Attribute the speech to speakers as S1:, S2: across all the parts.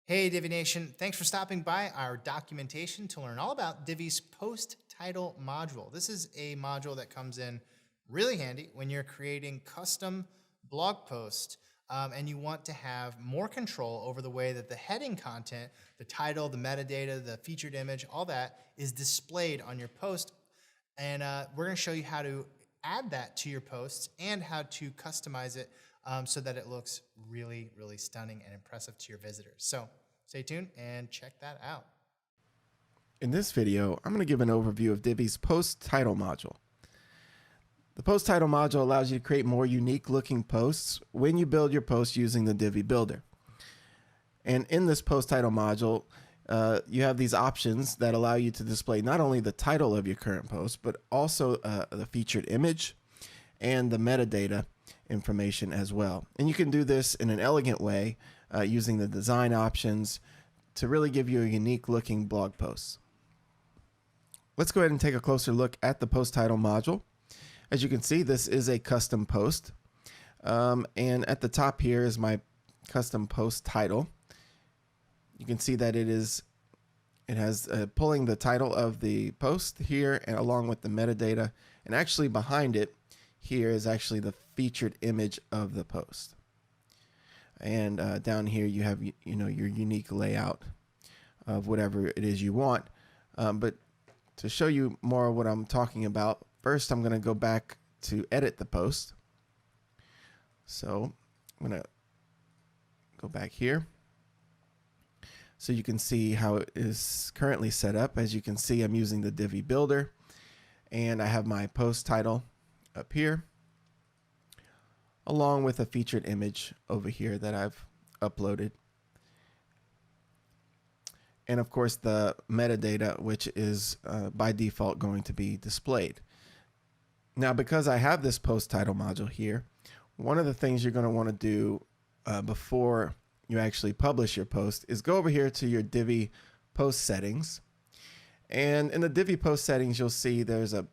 S1: Hey Divi Nation, thanks for stopping by our documentation to learn all about Divi's post title module. This is a module that comes in really handy when you're creating custom blog posts and you want to have more control over the way that the heading content, the title, the metadata, the featured image, all that is displayed on your post. And we're going to show you how to add that to your posts and how to customize it so that it looks really, really stunning and impressive to your visitors. So stay tuned and check that out.
S2: In this video, I'm going to give an overview of Divi's post title module. The post title module allows you to create more unique looking posts when you build your post using the Divi builder. And in this post title module, you have these options that allow you to display not only the title of your current post, but also the featured image and the metadata information as well. And you can do this in an elegant way using the design options to really give you a unique looking blog post. Let's go ahead and take a closer look at the post title module. As you can see, this is a custom post. And at the top here is my custom post title. You can see that it has pulling the title of the post here and along with the metadata. And actually behind it here is actually the featured image of the post. And down here you have your unique layout of whatever it is you want. But to show you more of what I'm talking about, first I'm going to go back to edit the post. So I'm going to go back here so you can see how it is currently set up. As you can see, I'm using the Divi builder and I have my post title up here along with a featured image over here that I've uploaded. And of course the metadata, which is by default going to be displayed. Now, because I have this post title module here, one of the things you're going to want to do before you actually publish your post is go over here to your Divi post settings. And in the Divi post settings, you'll see there's a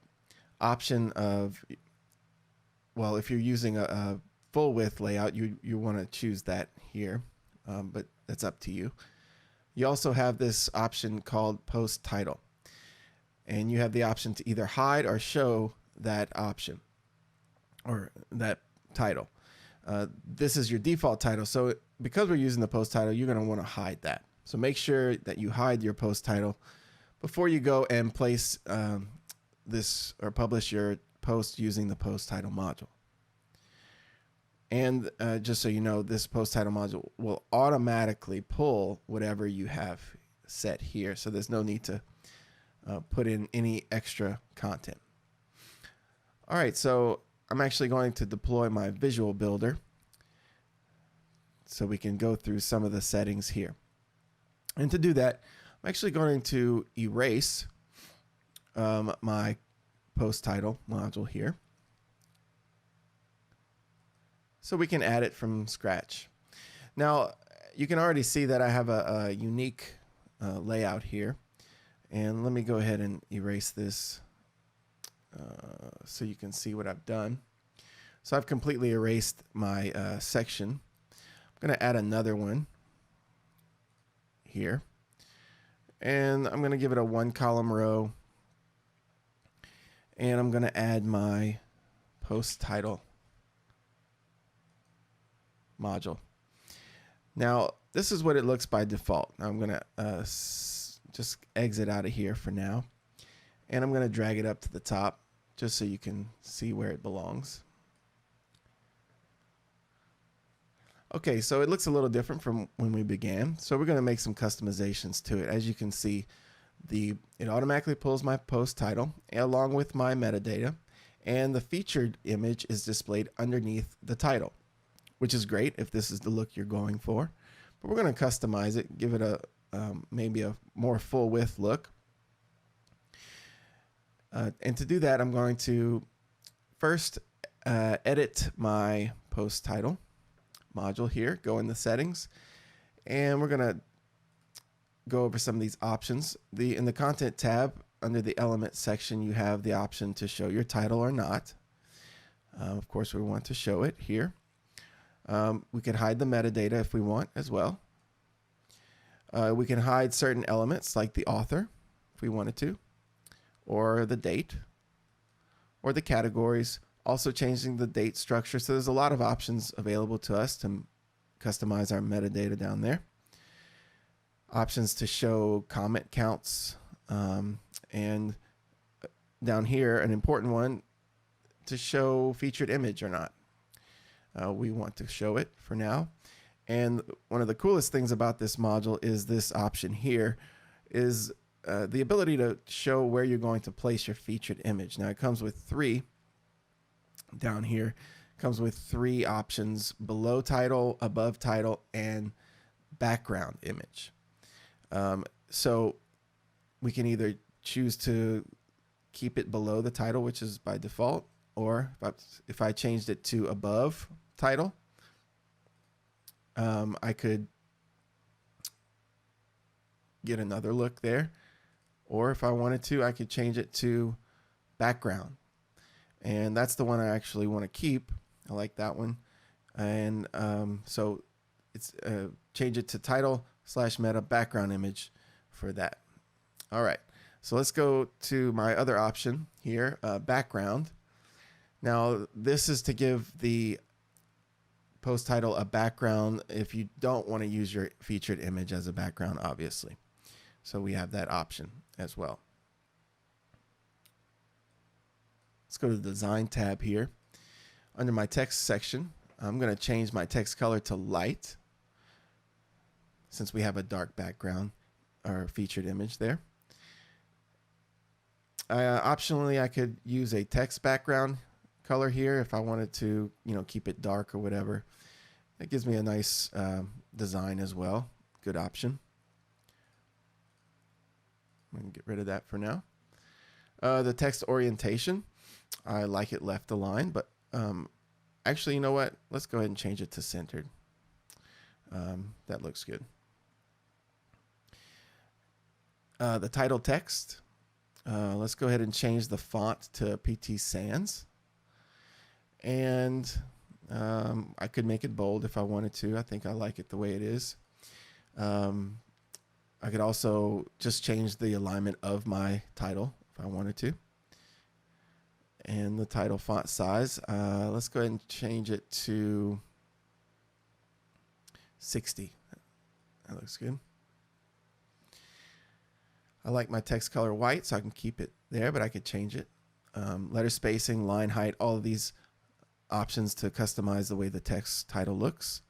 S2: option of, well, if you're using a full width layout, you want to choose that here, but that's up to you. You also have this option called post title, and you have the option to either hide or show that option or that title. This is your default title, so because we're using the post title, you're going to want to hide that. So make sure that you hide your post title before you go and place this or publish your post using the post title module. And just so you know, this post title module will automatically pull whatever you have set here. So there's no need to put in any extra content. All right, so I'm actually going to deploy my visual builder so we can go through some of the settings here. And to do that, I'm actually going to erase my post title module here, so we can add it from scratch. Now, you can already see that I have a unique layout here. And let me go ahead and erase this so you can see what I've done. So I've completely erased my section. I'm going to add another one here. And I'm going to give it a 1-column row. And I'm going to add my post title module. Now, this is what it looks by default. I'm going to just exit out of here for now. And I'm going to drag it up to the top just so you can see where it belongs. Okay, so it looks a little different from when we began. So we're going to make some customizations to it. As you can see, it automatically pulls my post title along with my metadata, and the featured image is displayed underneath the title, which is great if this is the look you're going for. But we're going to customize it, give it a maybe a more full width look. And to do that, I'm going to first edit my post title module here, go in the settings, and we're going to go over some of these options. In the content tab under the element section, you have the option to show your title or not. Of course, we want to show it here. We can hide the metadata if we want as well. We can hide certain elements like the author if we wanted to, or the date, or the categories, also changing the date structure. So there's a lot of options available to us to customize our metadata down there. Options to show comment counts, and down here, an important one, to show featured image or not. We want to show it for now. And one of the coolest things about this module is this option here is the ability to show where you're going to place your featured image. Now it comes with three down here. It comes with three options: below title, above title, and background image. So we can either choose to keep it below the title, which is by default, or if I changed it to above title, I could get another look there. Or if I wanted to, I could change it to background. And that's the one I actually want to keep. I like that one. And so it's change it to title/meta background image for that. All right. So let's go to my other option here, background. Now this is to give the post title a background if you don't want to use your featured image as a background, obviously. So we have that option as well. Let's go to the design tab here. Under my text section, I'm going to change my text color to light since we have a dark background or featured image there. Optionally, I could use a text background color here if I wanted to, keep it dark or whatever. It gives me a nice design as well. Good option. I'm going to get rid of that for now. The text orientation, I like it left aligned, but actually, you know what? Let's go ahead and change it to centered. That looks good. The title text, let's go ahead and change the font to PT Sans. And I could make it bold if I wanted to. I think I like it the way it is. I could also just change the alignment of my title if I wanted to. And the title font size, let's go ahead and change it to 60. That looks good. I like my text color white, so I can keep it there, but I could change it. Letter spacing, line height, all of these options to customize the way the text title looks.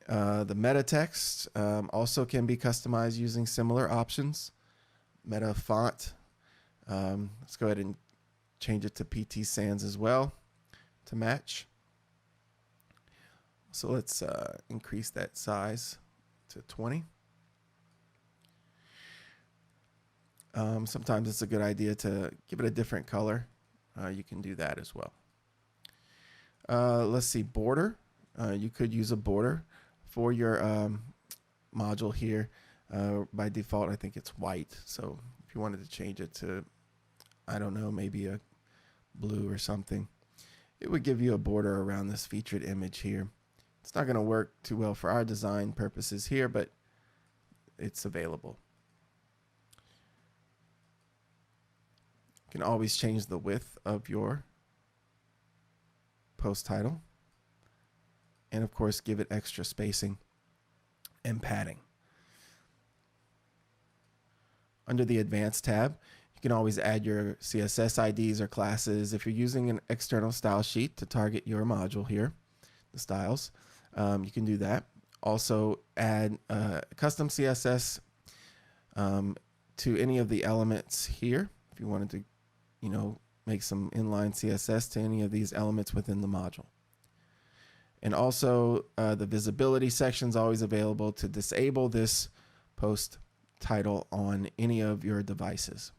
S2: The meta text also can be customized using similar options. Meta font, let's go ahead and change it to PT Sans as well to match. So let's increase that size to 20. Sometimes it's a good idea to give it a different color. You can do that as well. Let's see, border. You could use a border for your module here. By default, I think it's white. So if you wanted to change it to, I don't know, maybe a blue or something, it would give you a border around this featured image here. It's not going to work too well for our design purposes here, but it's available. You can always change the width of your post title, and of course give it extra spacing and padding. Under the Advanced tab, you can always add your CSS IDs or classes if you're using an external style sheet to target your module here, the styles. You can do that. Also add custom CSS to any of the elements here if you wanted to, make some inline CSS to any of these elements within the module. And also the visibility section is always available to disable this post title on any of your devices.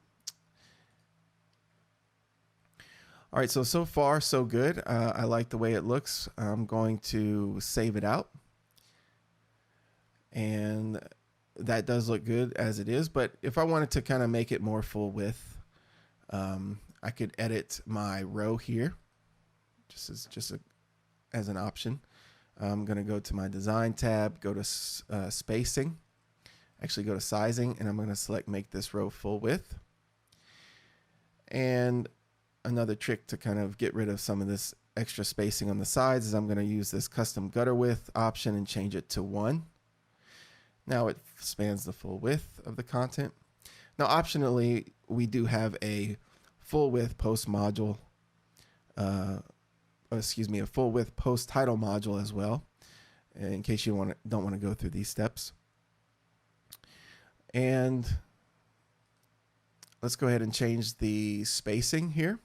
S2: All right, so far so good. I like the way it looks. I'm going to save it out. And that does look good as it is, but if I wanted to kind of make it more full width, I could edit my row here just as an option. I'm going to go to my design tab, go to spacing, Actually go to sizing, and I'm going to select make this row full width. And another trick to kind of get rid of some of this extra spacing on the sides is I'm going to use this custom gutter width option and change it to 1. Now it spans the full width of the content. Now optionally, we do have a full width post module, a full width post title module as well, in case you don't want to go through these steps. And let's go ahead and change the spacing here.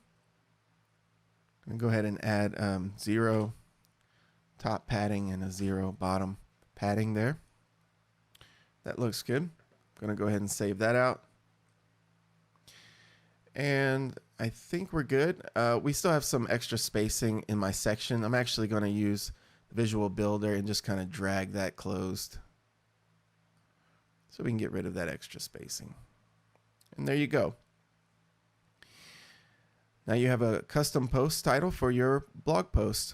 S2: I'm going to go ahead and add 0 top padding and a 0 bottom padding there. That looks good. I'm going to go ahead and save that out. And I think we're good. We still have some extra spacing in my section. I'm actually going to use the Visual Builder and just kind of drag that closed so we can get rid of that extra spacing. And there you go. Now you have a custom post title for your blog post.